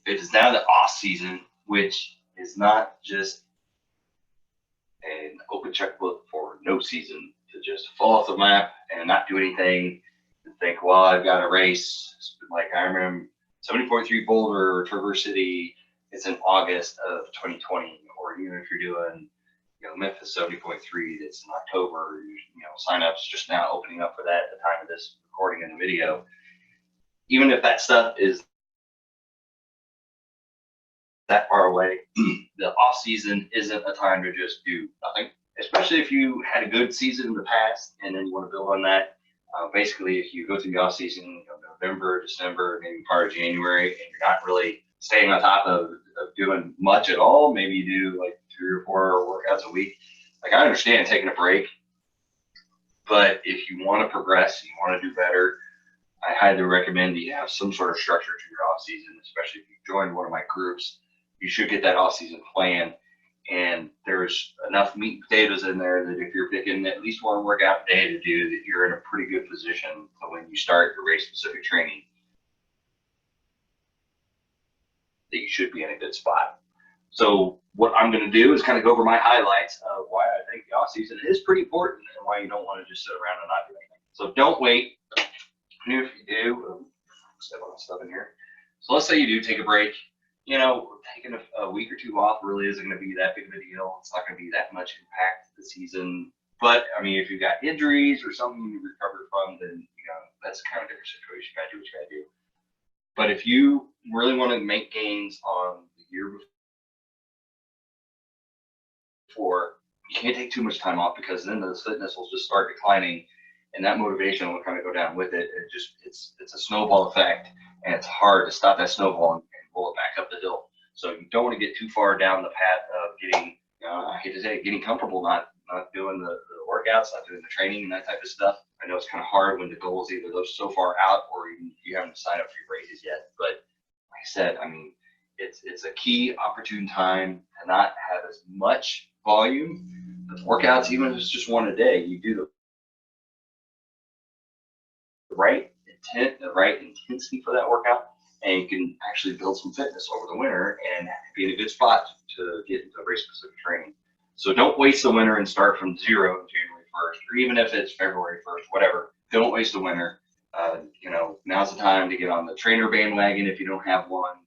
it is now the off season, which is not just an open checkbook for no season to just fall off the map and not do anything and think, well, I've got a race. Like I remember 70.3 Boulder or Traverse City, it's in August of 2020, or even if you're doing, Memphis 70.3, that's in October, signups just now opening up for that at the time of this recording and the video. Even if that stuff is that far away, the off season isn't a time to just do nothing, especially if you had a good season in the past and then you want to build on that. Basically, if you go through the off season, November, December, maybe part of January, and you're not really staying on top of doing much at all, maybe you do like 3 or 4 workouts a week. Like, I understand taking a break, but if you want to progress, you want to do better, I highly recommend that you have some sort of structure to your off season, especially if you join one of my groups. You should get that off season plan, and there's enough meat and potatoes in there that if you're picking at least one workout a day to do, that you're in a pretty good position for when you start your race specific training, that you should be in a good spot. So what I'm going to do is kind of go over my highlights of why I think the off season is pretty important and why you don't want to just sit around and not do anything. So don't wait. If you do, step on stuff in here. So let's say you do take a break. Taking a week or 2 off really isn't going to be that big of a deal. It's not going to be that much impact to the season. But I mean, if you've got injuries or something you recover from, then that's kind of a different situation. You got to do what you got to do. But if you really want to make gains on the year before, you can't take too much time off, because then the fitness will just start declining, and that motivation will kind of go down with it. It's a snowball effect, and it's hard to stop that snowball and roll it back up the hill. So you don't want to get too far down the path of getting, I hate to say it, getting comfortable, not doing the workouts, not doing the training and that type of stuff. I know it's kind of hard when the goal is either those so far out or you haven't signed up for your races yet. But like I said, I mean, it's a key opportune time to not have as much volume. The workouts, even if it's just one a day, you do the right intent, the right intensity for that workout, and you can actually build some fitness over the winter and be in a good spot to get into race-specific training. So don't waste the winter and start from zero January 1st, or even if it's February 1st, whatever. Don't waste the winter. Now's the time to get on the trainer bandwagon if you don't have one.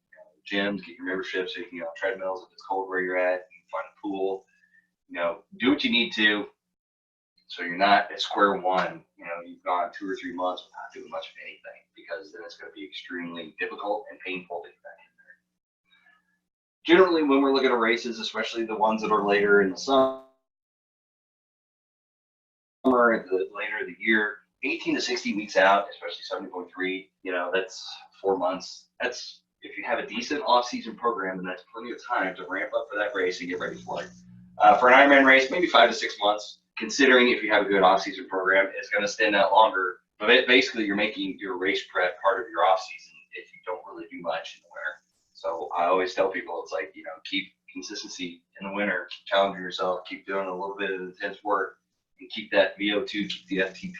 Gyms, get your membership so you can get on treadmills if it's cold where you're at. You can find a pool. Do what you need to, so you're not at square one. You've gone 2 or 3 months without doing much of anything, because then it's going to be extremely difficult and painful to get back in there. Generally, when we're looking at races, especially the ones that are later in the summer, later in the year, 18 to 60 weeks out, especially 70.3, that's 4 months. That's, if you have a decent off-season program, then that's plenty of time to ramp up for that race and get ready for it. For an Ironman race, maybe 5 to 6 months. Considering if you have a good off-season program, it's going to stand out longer. But basically, you're making your race prep part of your off-season if you don't really do much in the winter. So I always tell people, it's like, keep consistency in the winter, keep challenging yourself, keep doing a little bit of intense work, and keep that VO2, keep the FTP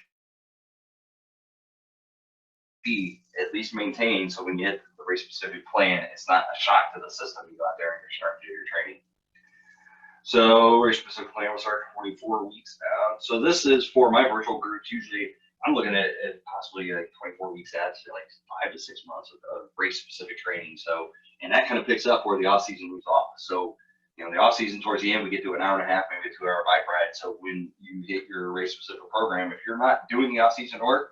at least maintained, so when you hit the race-specific plan, it's not a shock to the system. You go out there and you're starting to do your training. So race specific plan will start 24 weeks out. So this is for my virtual groups. Usually I'm looking at possibly like 24 weeks out to like 5 to 6 months of race specific training. So, and that kind of picks up where the off season moves off. So, the off season towards the end, we get to an hour and a half, maybe a 2-hour bike ride. So when you hit your race specific program, if you're not doing the off season work,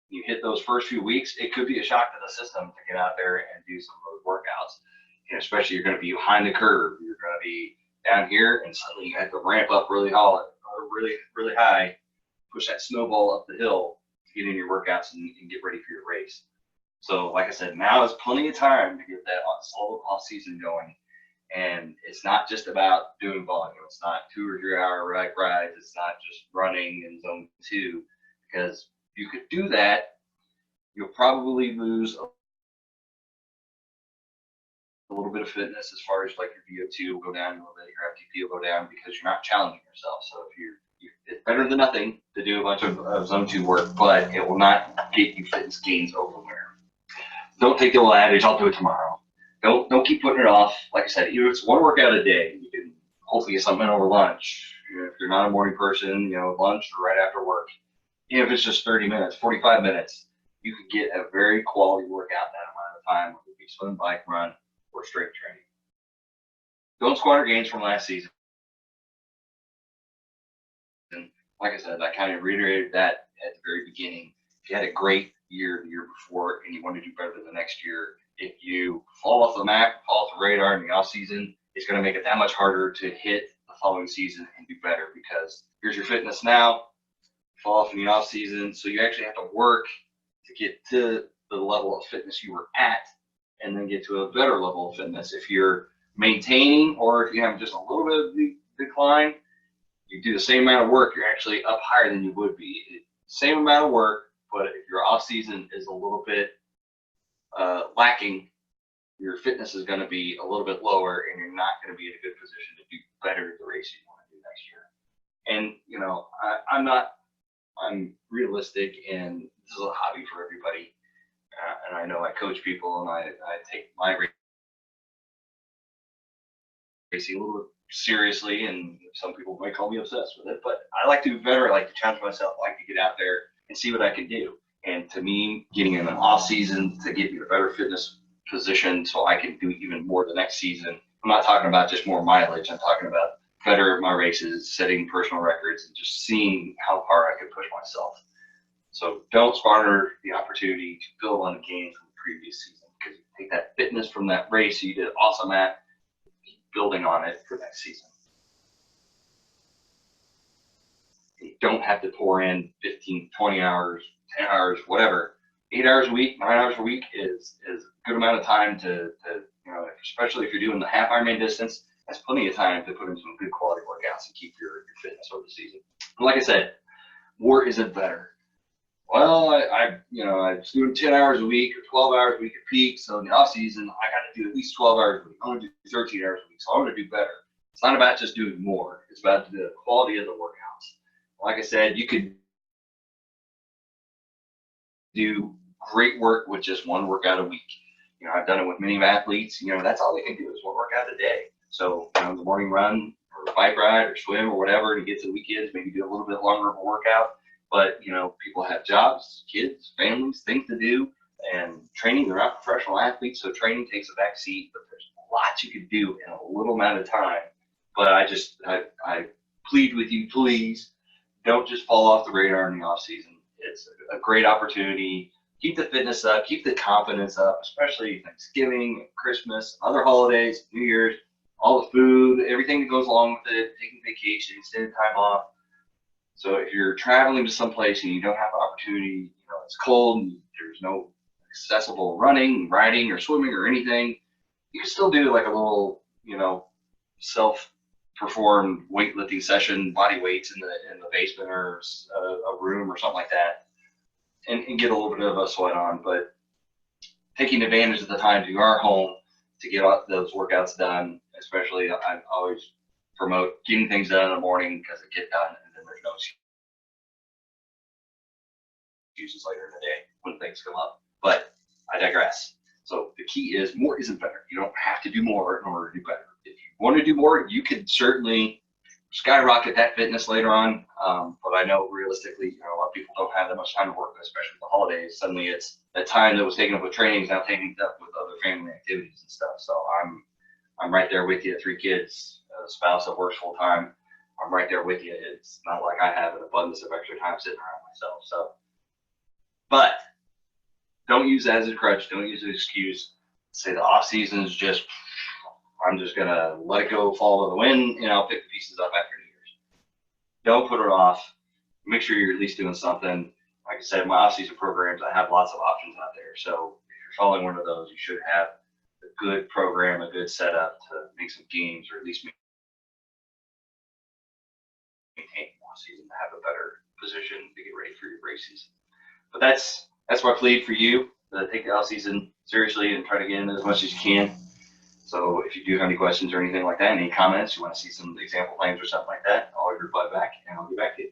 you hit those first few weeks, it could be a shock to the system to get out there and do some of those workouts. And especially you're going to be behind the curve. You're going to be down here, and suddenly you have to ramp up really high, push that snowball up the hill to get in your workouts and get ready for your race. So like I said, now is plenty of time to get that slow off season going. And it's not just about doing volume. It's not 2 or 3 hour bike rides. It's not just running in zone 2, because if you could do that, you'll probably lose a little bit of fitness as far as like your VO2 will go down a little bit, your FTP will go down, because you're not challenging yourself. So if it's better than nothing to do a bunch of zone 2 work, but it will not get you fitness gains over the winter. Don't take the old adage, I'll do it tomorrow. Don't keep putting it off. Like I said, even if it's one workout a day, you can hopefully get something in over lunch. If you're not a morning person, lunch or right after work. Even if it's just 30 minutes, 45 minutes, you can get a very quality workout in that amount of time, whether it be swim, bike, run, or strength training. Don't squander gains from last season. And like I said, I kind of reiterated that at the very beginning. If you had a great year the year before and you want to do better than the next year, if you fall off the map, fall off the radar in the off season, it's going to make it that much harder to hit the following season and do better, because here's your fitness now, fall off in the off season, so you actually have to work to get to the level of fitness you were at, and then get to a better level of fitness. If you're maintaining, or if you have just a little bit of decline, you do the same amount of work, you're actually up higher than you would be. Same amount of work, but if your off season is a little bit lacking, your fitness is going to be a little bit lower, and you're not going to be in a good position to do better at the race you want to do next year. And I'm realistic, and this is a hobby for everybody. And I know I coach people, and I take my racing a little bit seriously, and some people might call me obsessed with it, but I like to be better. I like to challenge myself. I like to get out there and see what I can do. And to me, getting in an off season to get me a better fitness position so I can do even more the next season. I'm not talking about just more mileage. I'm talking about better at my races, setting personal records, and just seeing how far I can push myself. So don't squander the opportunity to build on the gains from the previous season, because you take that fitness from that race you did awesome at, building on it for next season. You don't have to pour in 15, 20 hours, 10 hours, whatever. 8 hours a week, 9 hours a week is a good amount of time to especially if you're doing the half Ironman distance, that's plenty of time to put in some good quality workouts and keep your fitness over the season. And like I said, more isn't better. Well, I was doing 10 hours a week or 12 hours a week at peak, so in the off season, I got to do at least 12 hours a week. I'm going to do 13 hours a week, so I'm going to do better. It's not about just doing more. It's about the quality of the workouts. Like I said, you could do great work with just one workout a week. I've done it with many athletes. That's all they can do is one workout a day. So, the morning run or bike ride or swim or whatever, and get to the weekends, maybe do a little bit longer of a workout. But, people have jobs, kids, families, things to do, and training. They're not professional athletes, so training takes a back seat. But there's lots you could do in a little amount of time. But I plead with you, please, don't just fall off the radar in the off season. It's a great opportunity. Keep the fitness up, keep the confidence up, especially Thanksgiving, Christmas, other holidays, New Year's, all the food, everything that goes along with it, taking vacations, taking time off. So if you're traveling to someplace and you don't have an opportunity, it's cold and there's no accessible running, riding, or swimming or anything, you can still do like a little, self-performed weightlifting session, body weights in the basement or a room or something like that, and get a little bit of a sweat on. But taking advantage of the time you are home to get those workouts done, especially I always promote getting things done in the morning, because they get done, and then there's no excuses later in the day when things come up. But I digress. So the key is more isn't better. You don't have to do more in order to do better. If you want to do more, you could certainly skyrocket that fitness later on. But I know realistically, a lot of people don't have that much time to work, especially with the holidays. Suddenly it's that time that was taken up with training is now taken up with other family activities and stuff. So I'm right there with you. 3 kids, a spouse that works full time. I'm right there with you. It's not like I have an abundance of extra time sitting around myself. So, but don't use that as a crutch. Don't use an excuse. Say the off season is just, I'm just gonna let it go, fall to the wind, and I'll pick the pieces up after New Year's. Don't put it off. Make sure you're at least doing something. Like I said, my off-season programs, I have lots of options out there. So if you're following one of those, you should have a good program, a good setup to make some gains, or at least maintain off season to have a better position to get ready for your race season. But that's my plea for you, to take the off season seriously and try to get in as much as you can. So if you do have any questions or anything like that, any comments, you want to see some example plans or something like that, I'll reply back and I'll get back to you.